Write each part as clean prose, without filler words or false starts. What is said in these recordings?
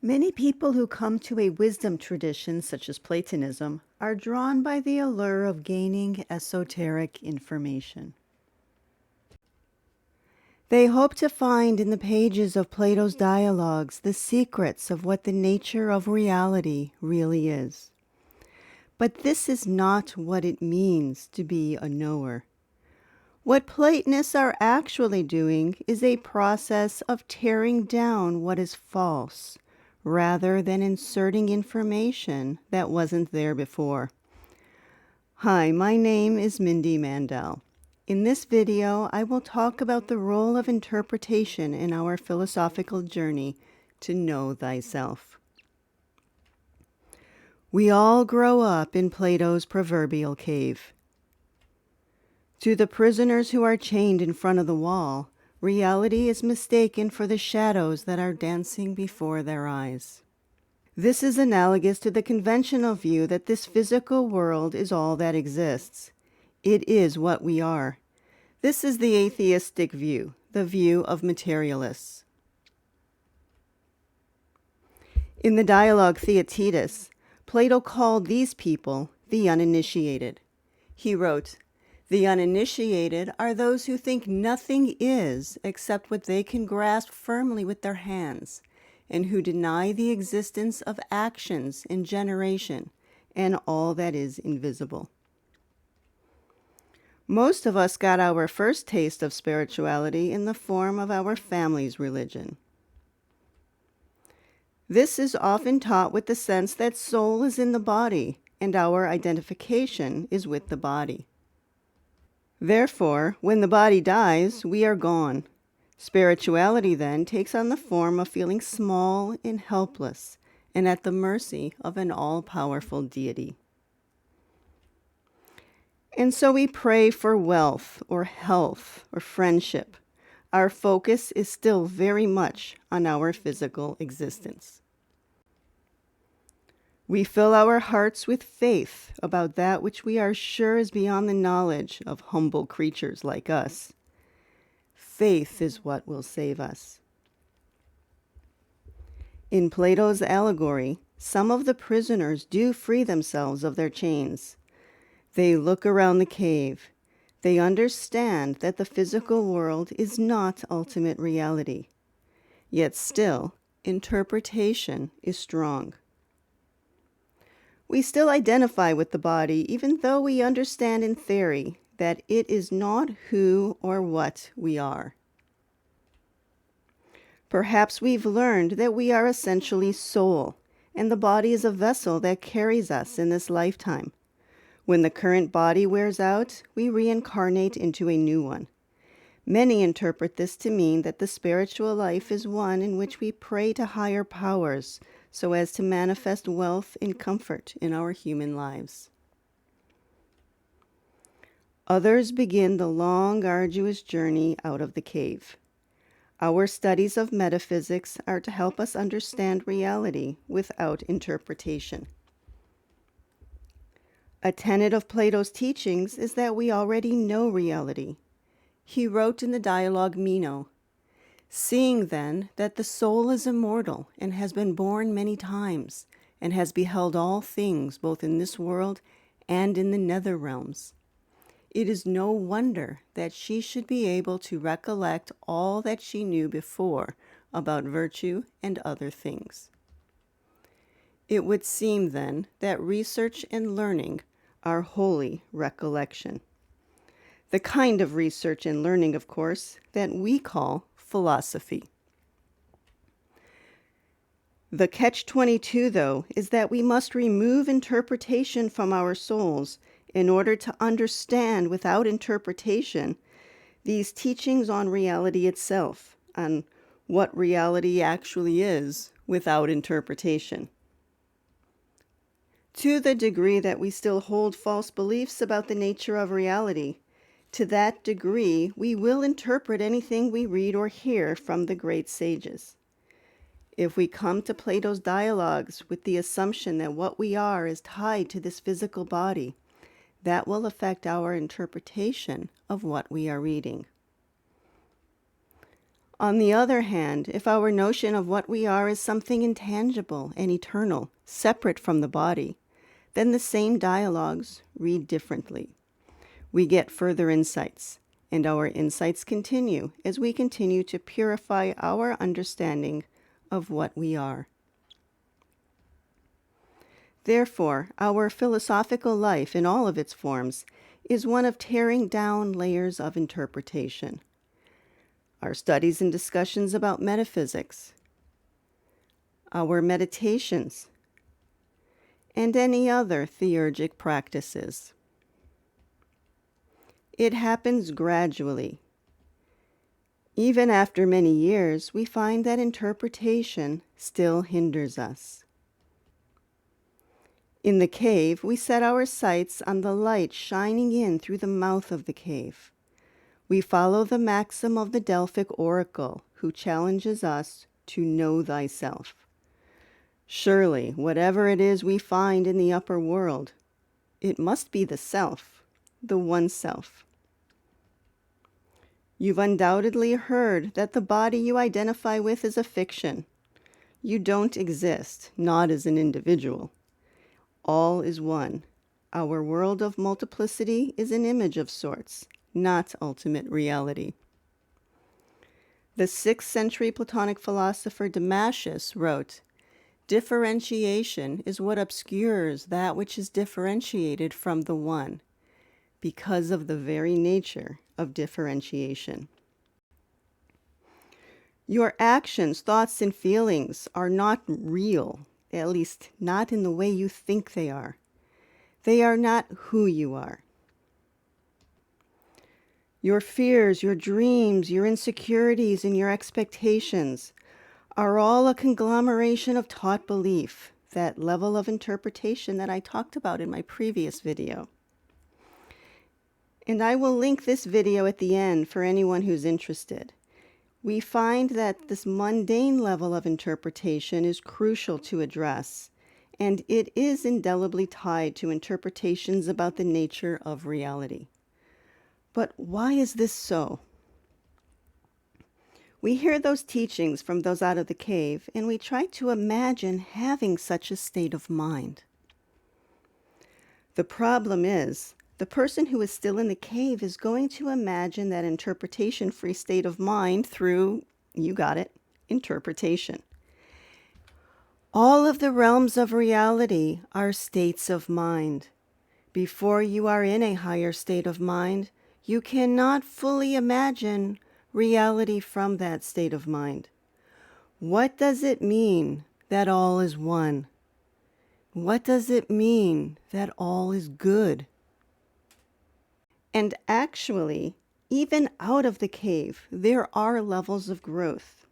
Many people who come to a wisdom tradition such as Platonism are drawn by the allure of gaining esoteric information. They hope to find in the pages of Plato's dialogues the secrets of what the nature of reality really is. But this is not what it means to be a knower. What Platonists are actually doing is a process of tearing down what is false, rather than inserting information that wasn't there before. Hi, my name is Mindy Mandell. In this video, I will talk about the role of interpretation in our philosophical journey to know thyself. We all grow up in Plato's proverbial cave. To the prisoners who are chained in front of the wall, reality is mistaken for the shadows that are dancing before their eyes. This is analogous to the conventional view that this physical world is all that exists. It is what we are. This is the atheistic view, the view of materialists. In the dialogue Theaetetus, Plato called these people the uninitiated. He wrote, "The uninitiated are those who think nothing is except what they can grasp firmly with their hands, and who deny the existence of actions in generation and all that is invisible." Most of us got our first taste of spirituality in the form of our family's religion. This is often taught with the sense that soul is in the body and our identification is with the body. Therefore, when the body dies, we are gone. Spirituality then takes on the form of feeling small and helpless and at the mercy of an all-powerful deity. And so we pray for wealth or health or friendship. Our focus is still very much on our physical existence. We fill our hearts with faith about that which we are sure is beyond the knowledge of humble creatures like us. Faith is what will save us. In Plato's allegory, some of the prisoners do free themselves of their chains. They look around the cave. They understand that the physical world is not ultimate reality. Yet still, interpretation is strong. We still identify with the body, even though we understand in theory that it is not who or what we are. Perhaps we've learned that we are essentially soul, and the body is a vessel that carries us in this lifetime. When the current body wears out, we reincarnate into a new one. Many interpret this to mean that the spiritual life is one in which we pray to higher powers so as to manifest wealth and comfort in our human lives. Others begin the long, arduous journey out of the cave. Our studies of metaphysics are to help us understand reality without interpretation. A tenet of Plato's teachings is that we already know reality. He wrote in the dialogue Meno, "Seeing then that the soul is immortal and has been born many times, and has beheld all things both in this world and in the nether realms, it is no wonder that she should be able to recollect all that she knew before about virtue and other things." It would seem then that research and learning are wholly recollection. The kind of research and learning, of course, that we call philosophy. The catch-22, though, is that we must remove interpretation from our souls in order to understand without interpretation these teachings on reality itself, on what reality actually is without interpretation. To the degree that we still hold false beliefs about the nature of reality, to that degree we will interpret anything we read or hear from the great sages. If we come to Plato's dialogues with the assumption that what we are is tied to this physical body, that will affect our interpretation of what we are reading. On the other hand, if our notion of what we are is something intangible and eternal, separate from the body, then the same dialogues read differently. We get further insights, and our insights continue as we continue to purify our understanding of what we are. Therefore, our philosophical life in all of its forms is one of tearing down layers of interpretation. Our studies and discussions about metaphysics, our meditations, and any other theurgic practices. It happens gradually. Even after many years, we find that interpretation still hinders us. In the cave, we set our sights on the light shining in through the mouth of the cave. We follow the maxim of the Delphic oracle, who challenges us to know thyself. Surely, whatever it is we find in the upper world, it must be the self, the one self. You've undoubtedly heard that the body you identify with is a fiction. You don't exist, not as an individual. All is one. Our world of multiplicity is an image of sorts, not ultimate reality. The 6th century Platonic philosopher Damascus wrote, "Differentiation is what obscures that which is differentiated from the one, because of the very nature of differentiation." Your actions, thoughts, and feelings are not real, at least not in the way you think they are. They are not who you are. Your fears, your dreams, your insecurities, and your expectations are all a conglomeration of taught belief, that level of interpretation that I talked about in my previous video. And I will link this video at the end for anyone who's interested. We find that this mundane level of interpretation is crucial to address, and it is indelibly tied to interpretations about the nature of reality. But why is this so? We hear those teachings from those out of the cave, and we try to imagine having such a state of mind. The problem is, the person who is still in the cave is going to imagine that interpretation-free state of mind through, you got it, interpretation. All of the realms of reality are states of mind. Before you are in a higher state of mind, you cannot fully imagine reality from that state of mind. What does it mean that all is one? What does it mean that all is good? And actually, even out of the cave, there are levels of growth.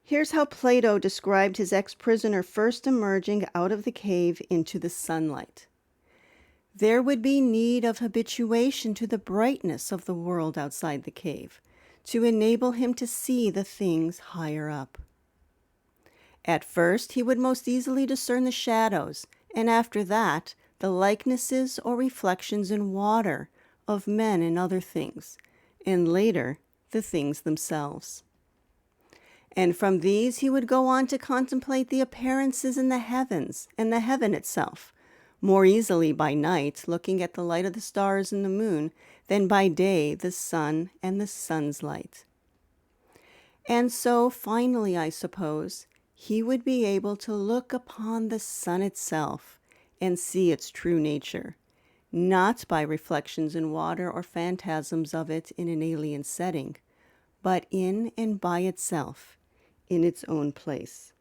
Here's how Plato described his ex-prisoner first emerging out of the cave into the sunlight. There would be need of habituation to the brightness of the world outside the cave to enable him to see the things higher up. At first, he would most easily discern the shadows, and after that, the likenesses or reflections in water of men and other things, and later, the things themselves. And from these, he would go on to contemplate the appearances in the heavens and the heaven itself, more easily by night, looking at the light of the stars and the moon, than by day, the sun and the sun's light. And so, finally, I suppose, he would be able to look upon the sun itself and see its true nature, not by reflections in water or phantasms of it in an alien setting, but in and by itself, in its own place.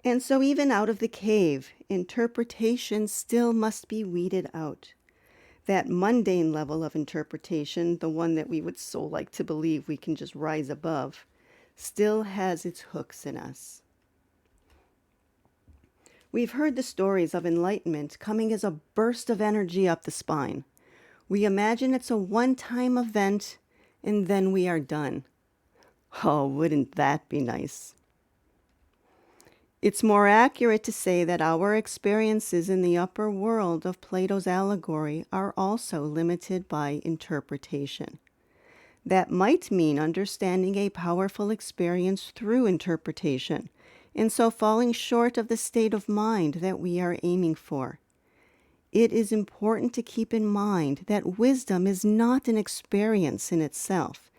And so even out of the cave, interpretation still must be weeded out. That mundane level of interpretation, the one that we would so like to believe we can just rise above, still has its hooks in us. We've heard the stories of enlightenment coming as a burst of energy up the spine. We imagine it's a one-time event, and then we are done. Oh, wouldn't that be nice? It's more accurate to say that our experiences in the upper world of Plato's allegory are also limited by interpretation. That might mean understanding a powerful experience through interpretation, and so falling short of the state of mind that we are aiming for. It is important to keep in mind that wisdom is not an experience in itself.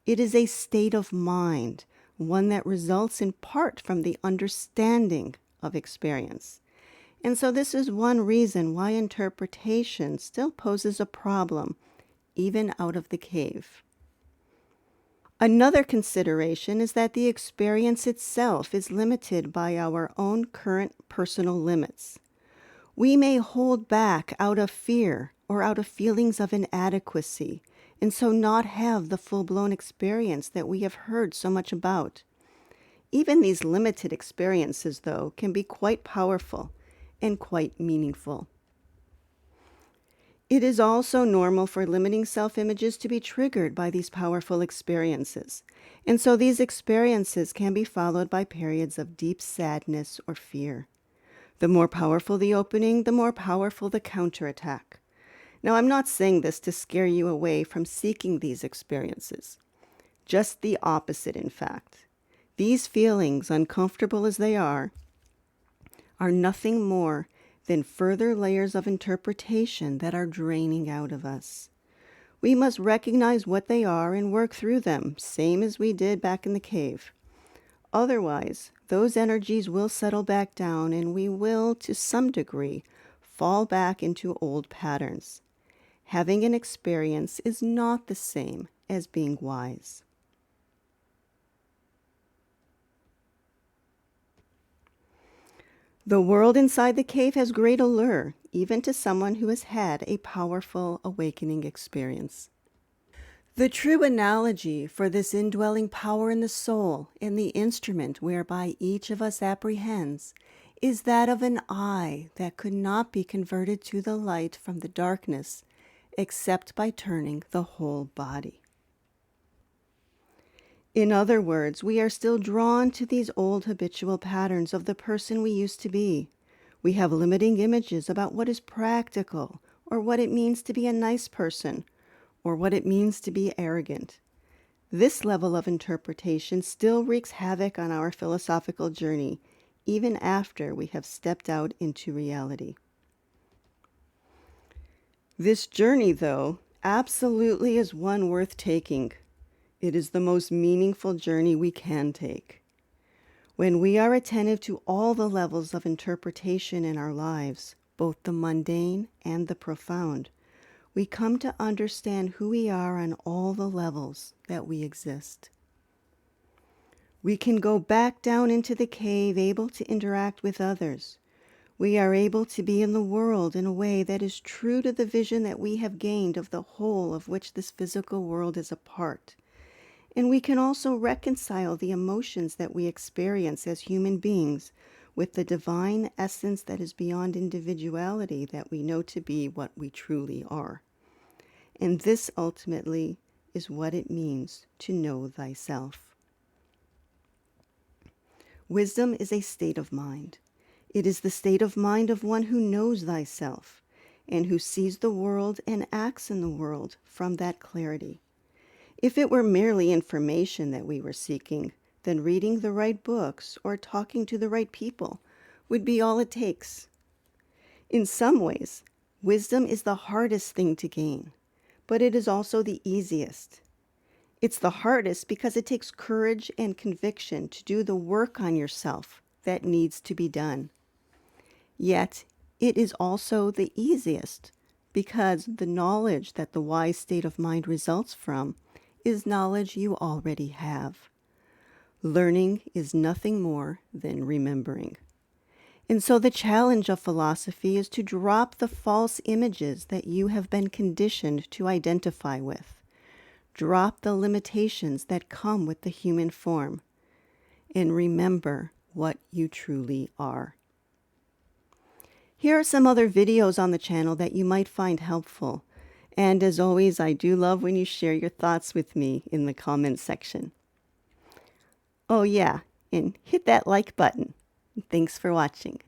It is a state of mind, one that results in part from the understanding of experience. And so this is one reason why interpretation still poses a problem, even out of the cave. Another consideration is that the experience itself is limited by our own current personal limits. We may hold back out of fear or out of feelings of inadequacy, and so not have the full-blown experience that we have heard so much about. Even these limited experiences, though, can be quite powerful and quite meaningful. It is also normal for limiting self-images to be triggered by these powerful experiences, and so these experiences can be followed by periods of deep sadness or fear. The more powerful the opening, the more powerful the counterattack. Now, I'm not saying this to scare you away from seeking these experiences. Just the opposite, in fact. These feelings, uncomfortable as they are nothing more than further layers of interpretation that are draining out of us. We must recognize what they are and work through them, same as we did back in the cave. Otherwise, those energies will settle back down and we will, to some degree, fall back into old patterns. Having an experience is not the same as being wise. The world inside the cave has great allure, even to someone who has had a powerful awakening experience. The true analogy for this indwelling power in the soul and the instrument whereby each of us apprehends is that of an eye that could not be converted to the light from the darkness except by turning the whole body. In other words, we are still drawn to these old habitual patterns of the person we used to be. We have limiting images about what is practical, or what it means to be a nice person, or what it means to be arrogant. This level of interpretation still wreaks havoc on our philosophical journey, even after we have stepped out into reality. This journey, though, absolutely is one worth taking. It is the most meaningful journey we can take. When we are attentive to all the levels of interpretation in our lives, both the mundane and the profound, we come to understand who we are on all the levels that we exist. We can go back down into the cave able to interact with others. We are able to be in the world in a way that is true to the vision that we have gained of the whole of which this physical world is a part. And we can also reconcile the emotions that we experience as human beings with the divine essence that is beyond individuality that we know to be what we truly are. And this ultimately is what it means to know thyself. Wisdom is a state of mind. It is the state of mind of one who knows thyself and who sees the world and acts in the world from that clarity. If it were merely information that we were seeking, then reading the right books or talking to the right people would be all it takes. In some ways, wisdom is the hardest thing to gain, but it is also the easiest. It's the hardest because it takes courage and conviction to do the work on yourself that needs to be done. Yet, it is also the easiest because the knowledge that the wise state of mind results from is knowledge you already have. Learning is nothing more than remembering. And so the challenge of philosophy is to drop the false images that you have been conditioned to identify with. Drop the limitations that come with the human form. And remember what you truly are. Here are some other videos on the channel that you might find helpful. And as always, I do love when you share your thoughts with me in the comments section. Oh yeah, and hit that like button. Thanks for watching.